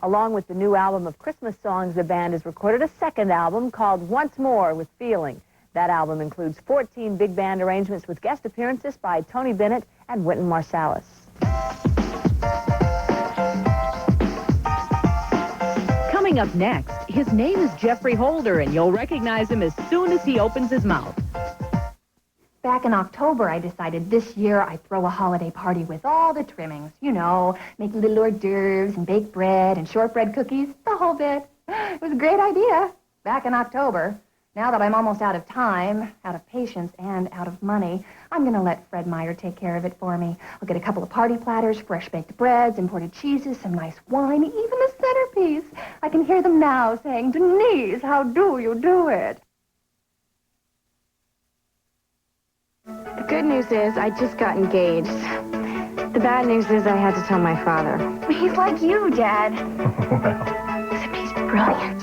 Along with the new album of Christmas songs, the band has recorded a second album called Once More with Feeling. That album includes 14 big band arrangements with guest appearances by Tony Bennett and Wynton Marsalis. Coming up next, his name is Jeffrey Holder, and you'll recognize him as soon as he opens his mouth. Back in October, I decided this year I'd throw a holiday party with all the trimmings. You know, make little hors d'oeuvres and baked bread and shortbread cookies, the whole bit. It was a great idea back in October. Now that I'm almost out of time, out of patience, and out of money, I'm going to let Fred Meyer take care of it for me. I'll get a couple of party platters, fresh baked breads, imported cheeses, some nice wine, even a centerpiece. I can hear them now saying, "Denise, how do you do it?" The good news is I just got engaged. The bad news is I had to tell my father. He's like you, Dad. Except he's brilliant.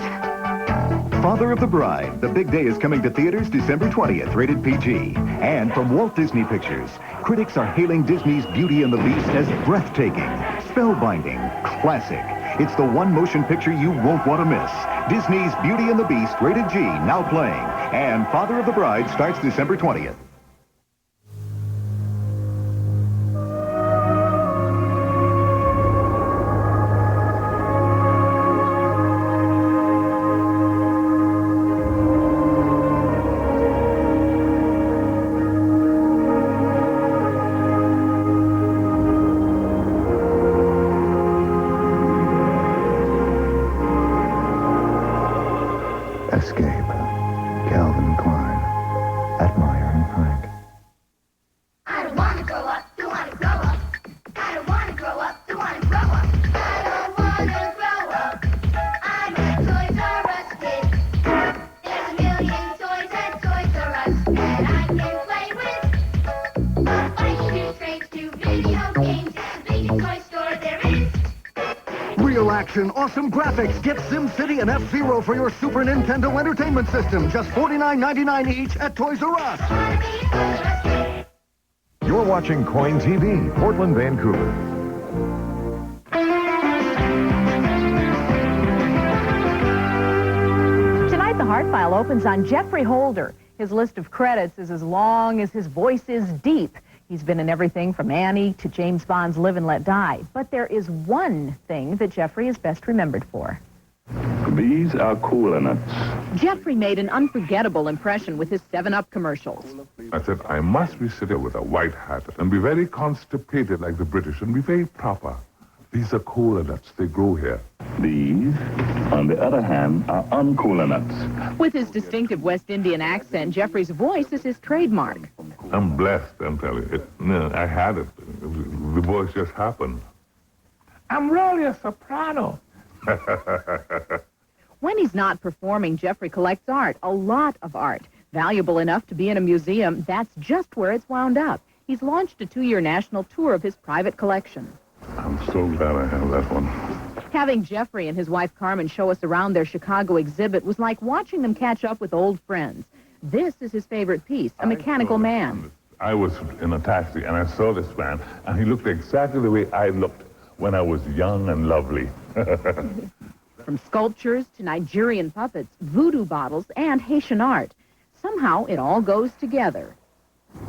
Father of the Bride. The big day is coming to theaters December 20th, rated PG. And from Walt Disney Pictures, critics are hailing Disney's Beauty and the Beast as breathtaking, spellbinding, classic. It's the one motion picture you won't want to miss. Disney's Beauty and the Beast, rated G, now playing. And Father of the Bride starts December 20th. Escape. Calvin Klein. At Meyer and Frank. I don't want to grow up. Don't want to grow up. I don't want to grow up. Don't want to grow up. I don't want to grow up. I'm a Toys R Us kid. There's a million toys at Toys R Us that I can play with. Bikes to trains to video games. It's the biggest toy store there is. Real action, awesome graphics. Get SimCity and F-Zero for your Super Nintendo Entertainment System. Just $49.99 each at Toys R Us. You're watching Coin TV, Portland, Vancouver. Heart File opens on Jeffrey Holder. His list of credits is as long as his voice is deep. He's been in everything from Annie to James Bond's Live and Let Die. But there is one thing that Jeffrey is best remembered for. These are Cooler Nuts. Jeffrey made an unforgettable impression with his 7-Up commercials. I said, I must be sitting with a white hat and be very constipated like the British and be very proper. These are Cooler Nuts. They grow here. These, on the other hand, are uncooler nuts. With his distinctive West Indian accent, Jeffrey's voice is his trademark. I'm blessed, I'm telling you. I had it. The voice just happened. I'm really a soprano. When he's not performing, Jeffrey collects art, a lot of art. Valuable enough to be in a museum, that's just where it's wound up. He's launched a 2-year national tour of his private collection. I'm so glad I have that one. Having Jeffrey and his wife Carmen show us around their Chicago exhibit was like watching them catch up with old friends. This is his favorite piece, A Mechanical Man. I was in a taxi and I saw this man, and he looked exactly the way I looked when I was young and lovely. From sculptures to Nigerian puppets, voodoo bottles, and Haitian art. Somehow it all goes together.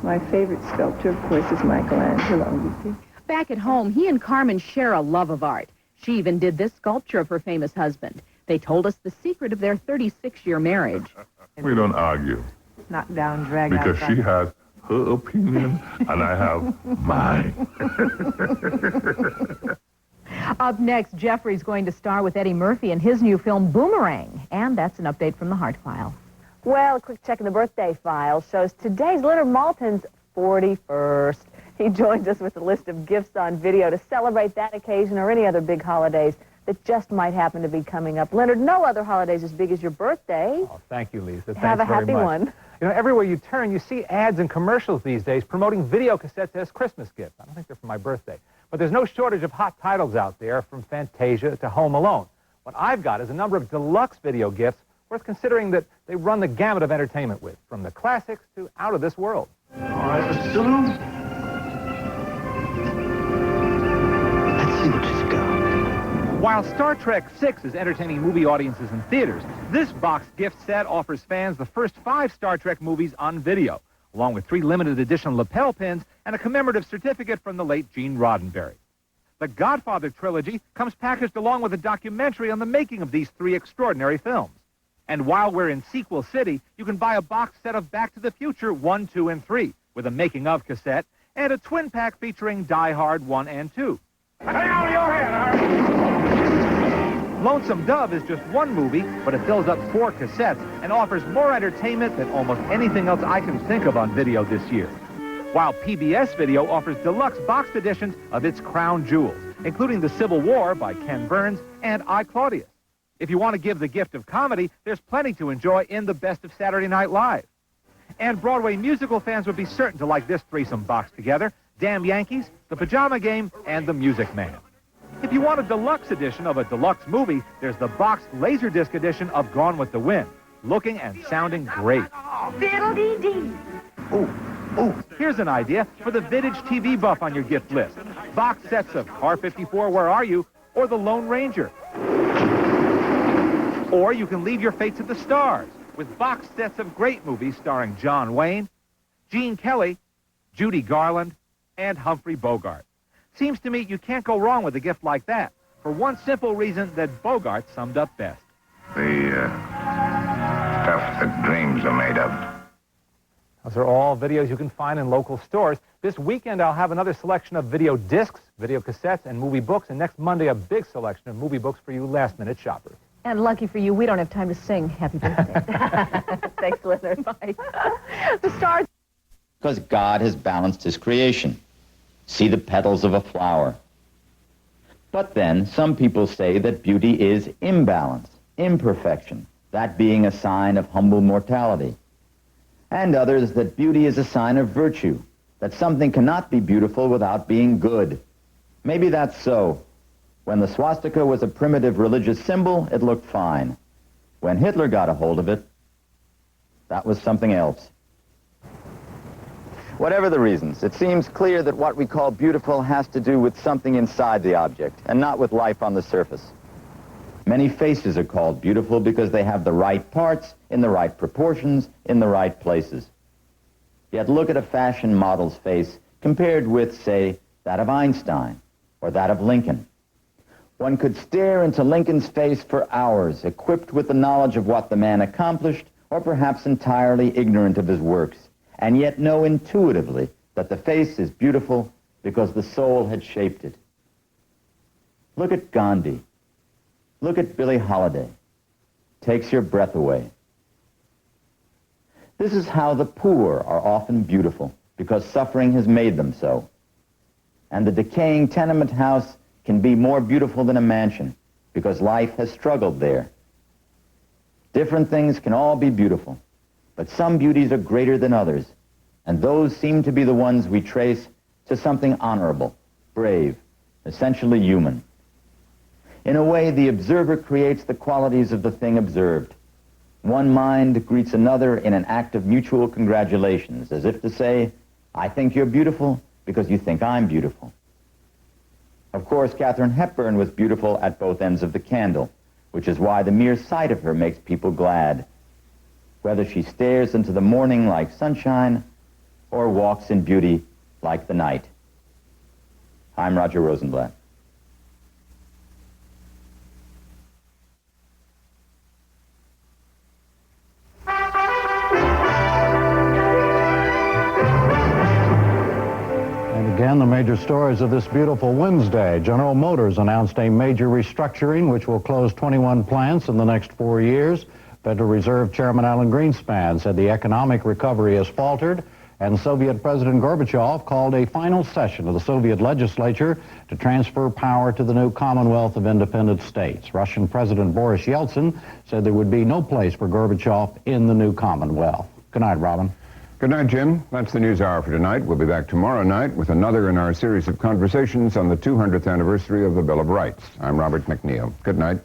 My favorite sculptor, of course, is Michelangelo. Back at home, he and Carmen share a love of art. She even did this sculpture of her famous husband. They told us the secret of their 36-year marriage. We don't argue. Knock down, drag out. Because she has her opinion and I have mine. Up next, Jeffrey's going to star with Eddie Murphy in his new film, Boomerang. And that's an update from the Heart File. Well, a quick check in the birthday file shows today's Leonard Maltin's 41st. He joins us with a list of gifts on video to celebrate that occasion or any other big holidays that just might happen to be coming up. Leonard, no other holidays as big as your birthday. Oh, thank you, Lisa. Thanks Have a very happy much. one. You know, everywhere you turn, you see ads and commercials these days promoting video cassettes as Christmas gifts. I don't think they're for my birthday. But there's no shortage of hot titles out there, from Fantasia to Home Alone. What I've got is a number of deluxe video gifts worth considering that they run the gamut of entertainment with, from the classics to out of this world. All right, Mr. Sulu. Let's see what she's got. While Star Trek VI is entertaining movie audiences in theaters, this box gift set offers fans the first 5 Star Trek movies on video, along with 3 limited edition lapel pins and a commemorative certificate from the late Gene Roddenberry. The Godfather trilogy comes packaged along with a documentary on the making of these 3 extraordinary films. And while we're in Sequel City, you can buy a box set of Back to the Future 1, 2, and 3 with a making-of cassette and a twin pack featuring Die Hard 1 and 2. Hang on your head, Lonesome Dove is just one movie, but it fills up 4 cassettes and offers more entertainment than almost anything else I can think of on video this year. While PBS Video offers deluxe boxed editions of its crown jewels, including The Civil War by Ken Burns and I, Claudius. If you want to give the gift of comedy, there's plenty to enjoy in the Best of Saturday Night Live. And Broadway musical fans would be certain to like this threesome box together: Damn Yankees, The Pajama Game, and The Music Man. If you want a deluxe edition of a deluxe movie, there's the boxed Laserdisc edition of Gone with the Wind, looking and sounding great. Fiddle-dee-dee. Here's an idea for the vintage TV buff on your gift list: box sets of Car 54, Where Are You? Or The Lone Ranger. Or you can leave your fate to the stars with box sets of great movies starring John Wayne, Gene Kelly, Judy Garland, and Humphrey Bogart. Seems to me you can't go wrong with a gift like that, for one simple reason that Bogart summed up best. The stuff that dreams are made of. Those are all videos you can find in local stores. This weekend, I'll have another selection of video discs, video cassettes, and movie books. And next Monday, a big selection of movie books for you last-minute shoppers. And lucky for you, we don't have time to sing Happy Birthday. Thanks, Leonard. Bye. The stars. Because God has balanced his creation. See the petals of a flower. But then, some people say that beauty is imbalance, imperfection, that being a sign of humble mortality. And others that beauty is a sign of virtue, that something cannot be beautiful without being good. Maybe that's so. When the swastika was a primitive religious symbol, it looked fine. When Hitler got a hold of it, that was something else. Whatever the reasons, it seems clear that what we call beautiful has to do with something inside the object, and not with life on the surface. Many faces are called beautiful because they have the right parts in the right proportions in the right places. Yet look at a fashion model's face compared with, say, that of Einstein or that of Lincoln. One could stare into Lincoln's face for hours, equipped with the knowledge of what the man accomplished, or perhaps entirely ignorant of his works, and yet know intuitively that the face is beautiful because the soul had shaped it. Look at Gandhi. Look at Billie Holiday. Takes your breath away. This is how the poor are often beautiful, because suffering has made them so. And the decaying tenement house can be more beautiful than a mansion, because life has struggled there. Different things can all be beautiful, but some beauties are greater than others, and those seem to be the ones we trace to something honorable, brave, essentially human. In a way, the observer creates the qualities of the thing observed. One mind greets another in an act of mutual congratulations, as if to say, I think you're beautiful because you think I'm beautiful. Of course, Katharine Hepburn was beautiful at both ends of the candle, which is why the mere sight of her makes people glad, whether she stares into the morning like sunshine or walks in beauty like the night. I'm Roger Rosenblatt. Again, the major stories of this beautiful Wednesday. General Motors announced a major restructuring which will close 21 plants in the next 4 years. Federal Reserve Chairman Alan Greenspan said the economic recovery has faltered, and Soviet President Gorbachev called a final session of the Soviet legislature to transfer power to the new Commonwealth of Independent States. Russian President Boris Yeltsin said there would be no place for Gorbachev in the new Commonwealth. Good night, Robin. Good night, Jim. That's the News Hour for tonight. We'll be back tomorrow night with another in our series of conversations on the 200th anniversary of the Bill of Rights. I'm Robert MacNeil. Good night.